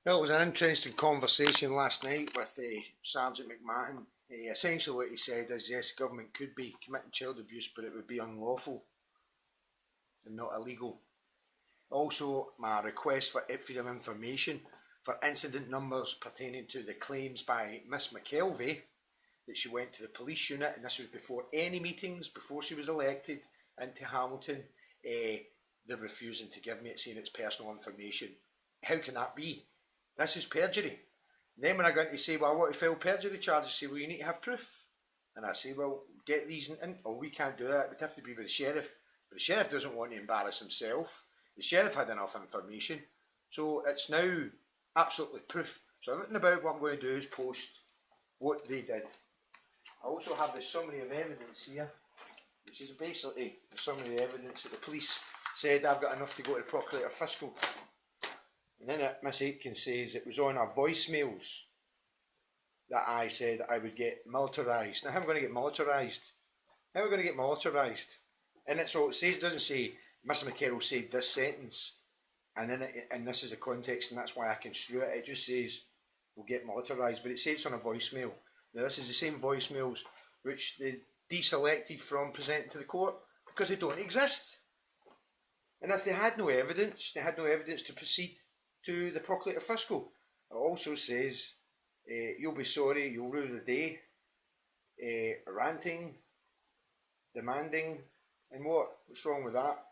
Well, it was an interesting conversation last night with Sergeant McMahon. Essentially what he said is, yes, government could be committing child abuse, but it would be unlawful and not illegal. Also, my request for freedom of information for incident numbers pertaining to the claims by Miss McKerrow that she went to the police unit, and this was before any meetings, before she was elected into Hamilton. They're refusing to give me it, saying it's personal information. How can that be? This is perjury. Then when I go in to say, well, I want to file perjury charges, say, well, you need to have proof. And I say, well, get these in. Oh, we can't do that. It would have to be with the sheriff. But the sheriff doesn't want to embarrass himself. The sheriff had enough information. So it's now absolutely proof. So everything about what I'm going to do is post what they did. I also have the summary of evidence here, which is basically the summary of evidence that the police said I've got enough to go to the Procurator Fiscal. And in it, Miss Aitken says it was on our voicemails that I said I would get militarised. Now, how am I going to get militarised? How am I going to get militarised? And it's all it says. It doesn't say Mr. McKerrow said this sentence, and in it, and this is the context, and that's why I construe it. It just says we'll get militarised, but it says it's on a voicemail. Now, this is the same voicemails which they deselected from presenting to the court because they don't exist. And if they had no evidence to proceed to the Procurator Fiscal. It also says, you'll be sorry, you'll rue the day, ranting, demanding, and what? What's wrong with that?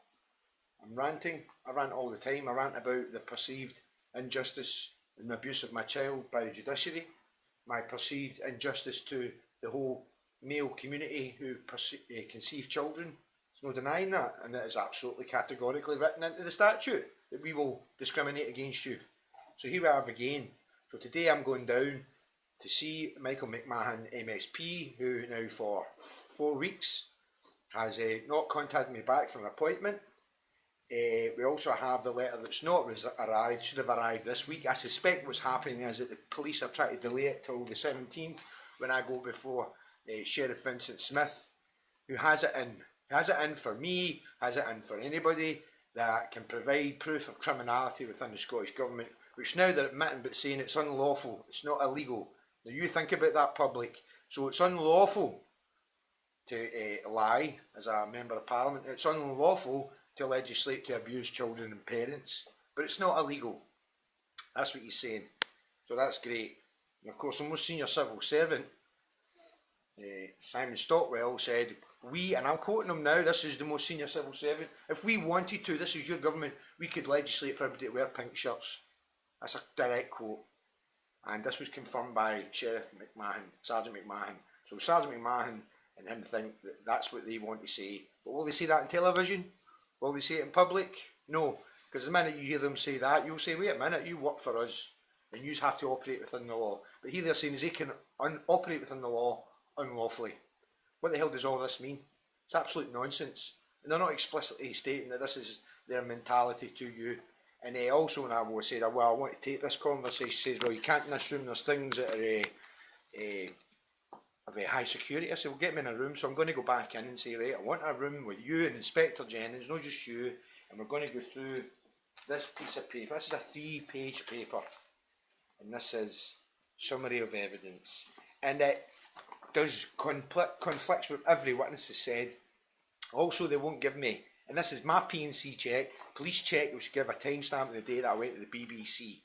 I'm ranting. I rant all the time. I rant about the perceived injustice and abuse of my child by the judiciary, my perceived injustice to the whole male community who conceive children. There's no denying that, and it is absolutely categorically written into the statute that we will discriminate against you. So here we have again. So today I'm going down to see Michael McMahon MSP, who now for 4 weeks has not contacted me back for an appointment. We also have the letter that's not arrived, should have arrived this week. I suspect what's happening is that the police are trying to delay it till the 17th when I go before Sheriff Vincent Smith, who has it in. Has it in for me, has it in for anybody that can provide proof of criminality within the Scottish Government, which now they're admitting but saying it's unlawful, it's not illegal. Now you think about that, public. So it's unlawful to lie as a Member of Parliament. It's unlawful to legislate to abuse children and parents, but it's not illegal. That's what he's saying. So that's great. And of course the most senior civil servant, Simon Stockwell, said, we, and I'm quoting him now, this is the most senior civil servant, if we wanted to, this is your government, we could legislate for everybody to wear pink shirts. That's a direct quote. And this was confirmed by Sheriff McMahon, Sergeant McMahon. So Sergeant McMahon and him think that that's what they want to say. But will they say that on television? Will they say it in public? No. Because the minute you hear them say that, you'll say, wait a minute, you work for us and you have to operate within the law. But here they're saying is they can operate within the law unlawfully. What the hell does all this mean? It's absolute nonsense. And they're not explicitly stating that this is their mentality to you. And also, and I will say that, well, I want to take this conversation, says, well, you can't in this room, there's things that are of a high security. I said, well, get me in a room. So I'm going to go back in and say, right, I want a room with you and Inspector Jennings, not just you, and we're going to go through this piece of paper. This is a 3-page paper. And this is summary of evidence. And it does conflicts with every witness has said. Also, they won't give me, and this is my P&C check, police check, which give a timestamp of the day that I went to the BBC.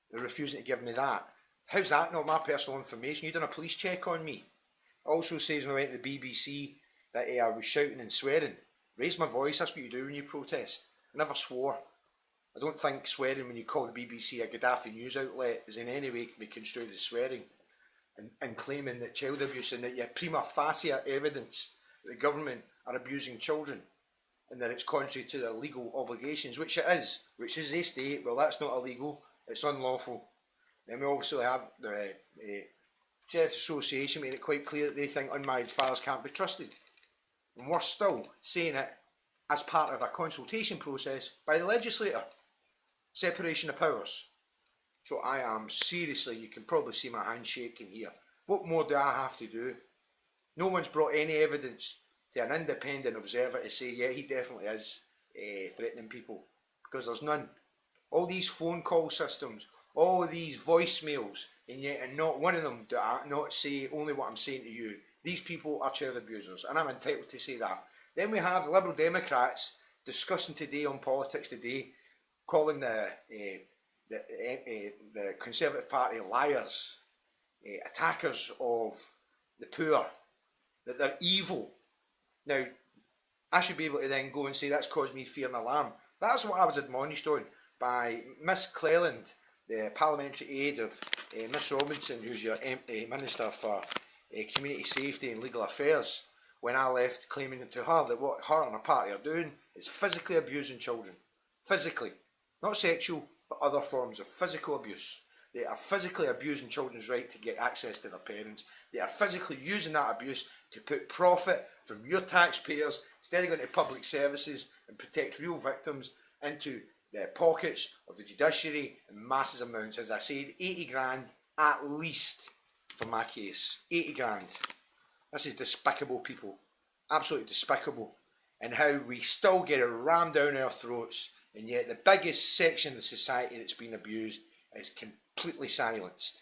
They're refusing to give me that. How's that not my personal information? You done a police check on me. It also says when I went to the BBC that I was shouting and swearing. Raise my voice, that's what you do when you protest. I never swore. I don't think swearing when you call the BBC a Gaddafi news outlet is in any way can be construed as swearing. And claiming that child abuse and that you have prima facie evidence that the government are abusing children and that it's contrary to their legal obligations, which it is, which is they state, well, that's not illegal, it's unlawful. Then we also have the Sheriff's Association making it quite clear that they think unmarried fathers can't be trusted. And worse still, saying it as part of a consultation process by the legislator. Separation of powers. So I am seriously, you can probably see my hand shaking here. What more do I have to do? No one's brought any evidence to an independent observer to say, yeah, he definitely is threatening people. Because there's none. All these phone call systems, all of these voicemails, and yet and not one of them do I not say only what I'm saying to you. These people are child abusers, and I'm entitled to say that. Then we have the Liberal Democrats discussing today on Politics Today, calling the Conservative Party liars, attackers of the poor, that they're evil. Now, I should be able to then go and say that's caused me fear and alarm. That's what I was admonished on by Miss Cleland, the parliamentary aide of Miss Robinson, who's your Minister for Community Safety and Legal Affairs, when I left, claiming to her that what her and her party are doing is physically abusing children. Physically. Not sexual, but other forms of physical abuse. They are physically abusing children's right to get access to their parents. They are physically using that abuse to put profit from your taxpayers, instead of going to public services and protect real victims, into the pockets of the judiciary in massive amounts. As I said, 80 grand at least for my case. 80 grand. This is despicable, people. Absolutely despicable. And how we still get it rammed down our throats, and yet the biggest section of society that's been abused is completely silenced.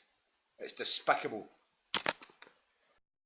It's despicable.